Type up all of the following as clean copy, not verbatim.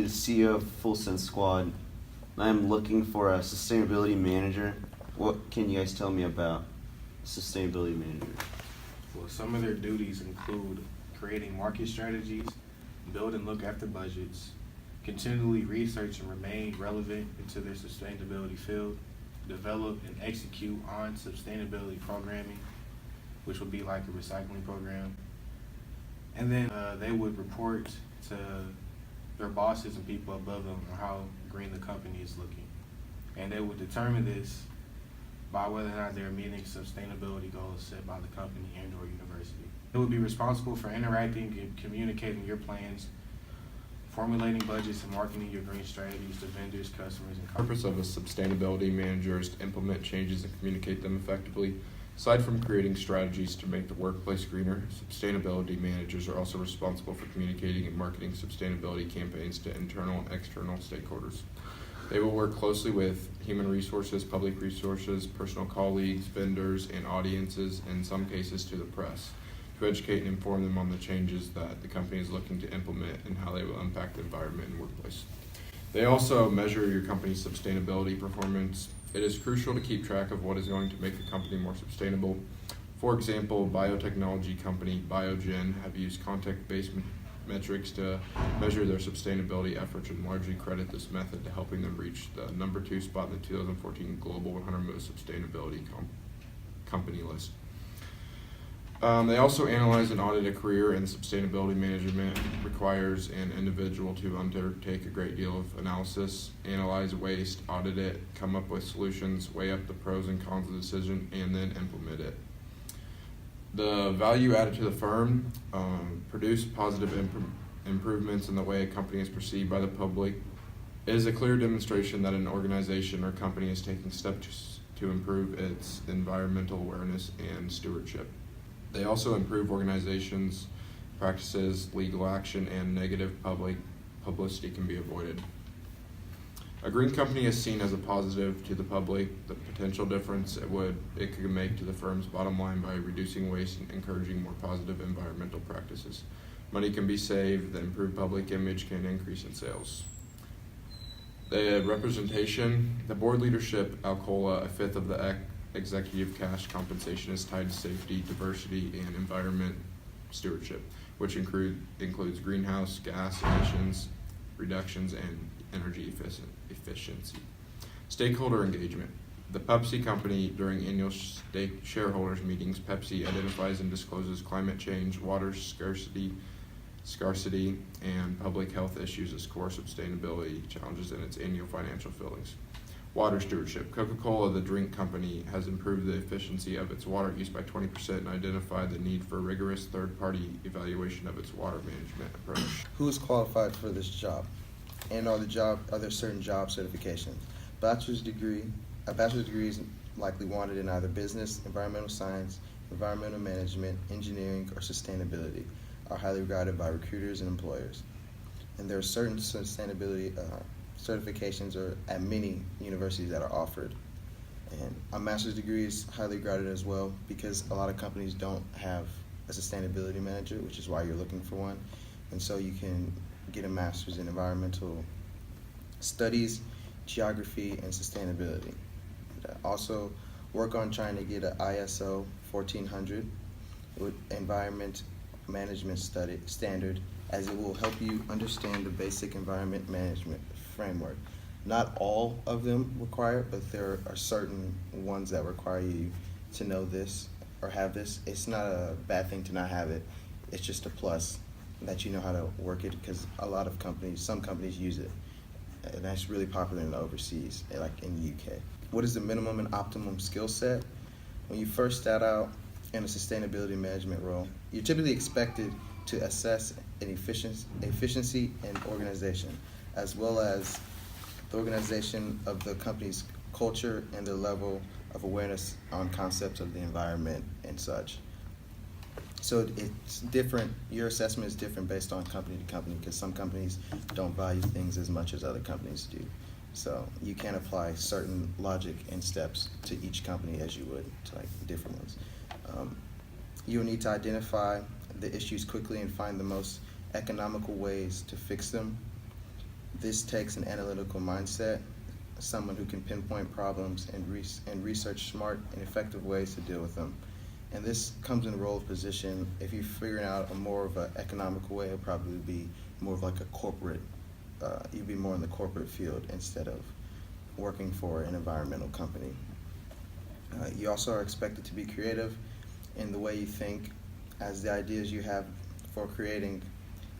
the CEO of Full Sense Squad. I'm looking for a sustainability manager. What can you guys tell me about sustainability manager? Well, some of their duties include creating market strategies, build and look after budgets, continually research and remain relevant into their sustainability field, develop and execute on sustainability programming, which would be like a recycling program. And then they would report to their bosses and people above them on how green the company is looking. And they would determine this by whether or not they're meeting sustainability goals set by the company and or university. It would be responsible for interacting and communicating your plans, formulating budgets, and marketing your green strategies to vendors, customers, and The purpose of a sustainability manager is to implement changes and communicate them effectively. Aside from creating strategies to make the workplace greener, sustainability managers are also responsible for communicating and marketing sustainability campaigns to internal and external stakeholders. They will work closely with human resources, public resources, personal colleagues, vendors, and audiences, in some cases to the press, to educate and inform them on the changes that the company is looking to implement and how they will impact the environment and workplace. They also measure your company's sustainability performance. It is crucial to keep track of what is going to make a company more sustainable. For example, biotechnology company Biogen have used context-based metrics to measure their sustainability efforts and largely credit this method to helping them reach the number 2 spot in the 2014 Global 100 Most Sustainability Company list. They also analyze and audit a career in sustainability management requires an individual to undertake a great deal of analysis, analyze waste, audit it, come up with solutions, weigh up the pros and cons of the decision, and then implement it. The value added to the firm, produce positive improvements in the way a company is perceived by the public. It is a clear demonstration that an organization or company is taking steps to improve its environmental awareness and stewardship. They also improve organizations' practices, legal action, and negative publicity can be avoided. A green company is seen as a positive to the public. The potential difference it could make to the firm's bottom line by reducing waste and encouraging more positive environmental practices. Money can be saved, the improved public image can increase in sales. The representation, the board leadership, Alcoa, a fifth of the executive cash compensation is tied to safety, diversity, and environment stewardship, which includes greenhouse gas emissions reductions and energy efficiency. Stakeholder engagement. The Pepsi company, during annual shareholders meetings, Pepsi identifies and discloses climate change, water scarcity, and public health issues as core sustainability challenges in its annual financial filings. Water stewardship. Coca-Cola, the drink company, has improved the efficiency of its water use by 20% and identified the need for rigorous third-party evaluation of its water management approach. Who is qualified for this job? And are there certain job certifications? A bachelor's degree is likely wanted in either business, environmental science, environmental management, engineering, or sustainability, are highly regarded by recruiters and employers. And there are certain sustainability certifications at many universities that are offered. And a master's degree is highly regarded as well because a lot of companies don't have a sustainability manager, which is why you're looking for one. And so you can get a master's in environmental studies, geography, and sustainability. Also work on trying to get an ISO 1400 with environment management standard, as it will help you understand the basic environment management framework. Not all of them require it, but there are certain ones that require you to know this or have this. It's not a bad thing to not have it. It's just a plus that you know how to work it, because some companies use it, and that's really popular in the overseas, like in the UK. What is the minimum and optimum skill set? When you first start out in a sustainability management role, you're typically expected to assess an efficiency and organization, as well as the organization of the company's culture and their level of awareness on concepts of the environment and such. So it's different, your assessment is different based on company to company, because some companies don't value things as much as other companies do. So you can apply certain logic and steps to each company as you would to different ones. You'll need to identify the issues quickly and find the most economical ways to fix them. This takes an analytical mindset, someone who can pinpoint problems and research smart and effective ways to deal with them. And this comes in a role of position. If you're figuring out a more of an economical way, it'll probably be more of like a corporate, you'd be more in the corporate field instead of working for an environmental company. You also are expected to be creative in the way you think, as the ideas you have for creating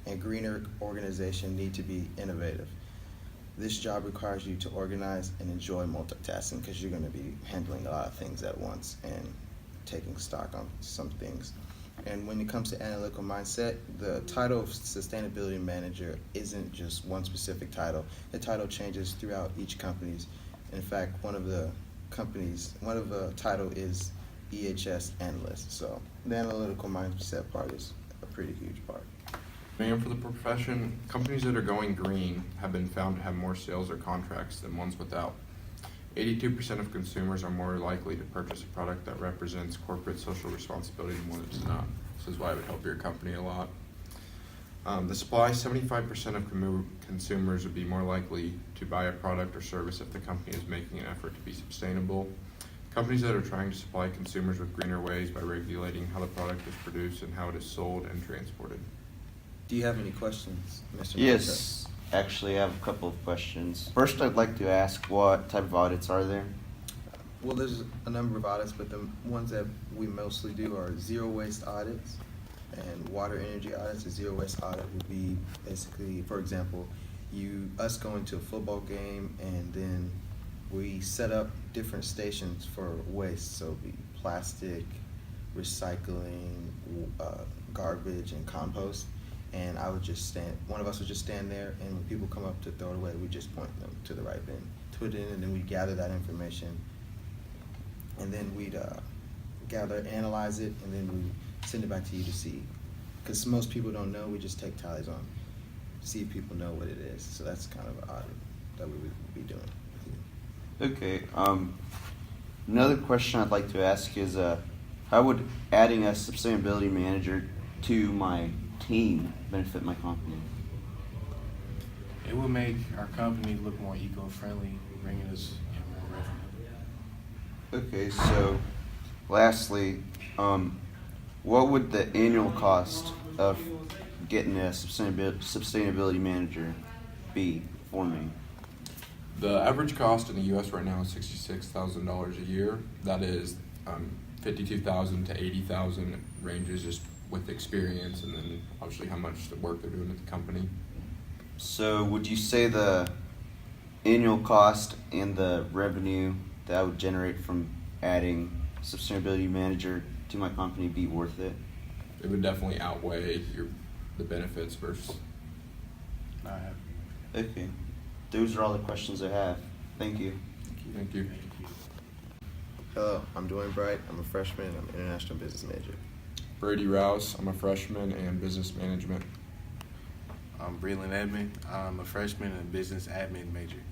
a greener organization need to be innovative. This job requires you to organize and enjoy multitasking because you're going to be handling a lot of things at once and taking stock on some things. And when it comes to analytical mindset, the title of sustainability manager isn't just one specific title. The title changes throughout each company's. In fact, one of the title is EHS analyst. So the analytical mindset part is a pretty huge part. And for the profession, companies that are going green have been found to have more sales or contracts than ones without. 82% of consumers are more likely to purchase a product that represents corporate social responsibility than one that does not. This is why it would help your company a lot. The supply, 75% of consumers would be more likely to buy a product or service if the company is making an effort to be sustainable. Companies that are trying to supply consumers with greener ways by regulating how the product is produced and how it is sold and transported. Do you have any questions, Mr. Yes, actually, I have a couple of questions. First, I'd like to ask, what type of audits are there? Well, there's a number of audits, but the ones that we mostly do are zero waste audits and water energy audits. A zero waste audit would be basically, for example, us going to a football game and then we set up different stations for waste. So it'd be plastic, recycling, garbage, and compost. And one of us would just stand there, and when people come up to throw it away, we just point them to the right bin, put it in, and then we'd gather that information, and then we'd analyze it, and then we'd send it back to you to see. Because most people don't know, we just take tallies on, see if people know what it is. So that's kind of an audit that we would be doing. Okay, another question I'd like to ask is, how would adding a sustainability manager to my team benefit my company? It will make our company look more eco-friendly, bringing us more revenue. Okay, so lastly, what would the annual cost of getting a sustainability manager be for me? The average cost in the U.S. right now is $66,000 a year. That is $52,000 to $80,000 ranges just with experience, and then obviously how much the work they're doing at the company. So would you say the annual cost and the revenue that I would generate from adding sustainability manager to my company be worth it? It would definitely outweigh the benefits versus. Okay, those are all the questions I have. Thank you. Thank you. Hello, I'm Dwayne Bright. I'm a freshman and I'm an international business major. Brady Rouse, I'm a freshman and business management. I'm Breland Edmond. I'm a freshman and business admin major.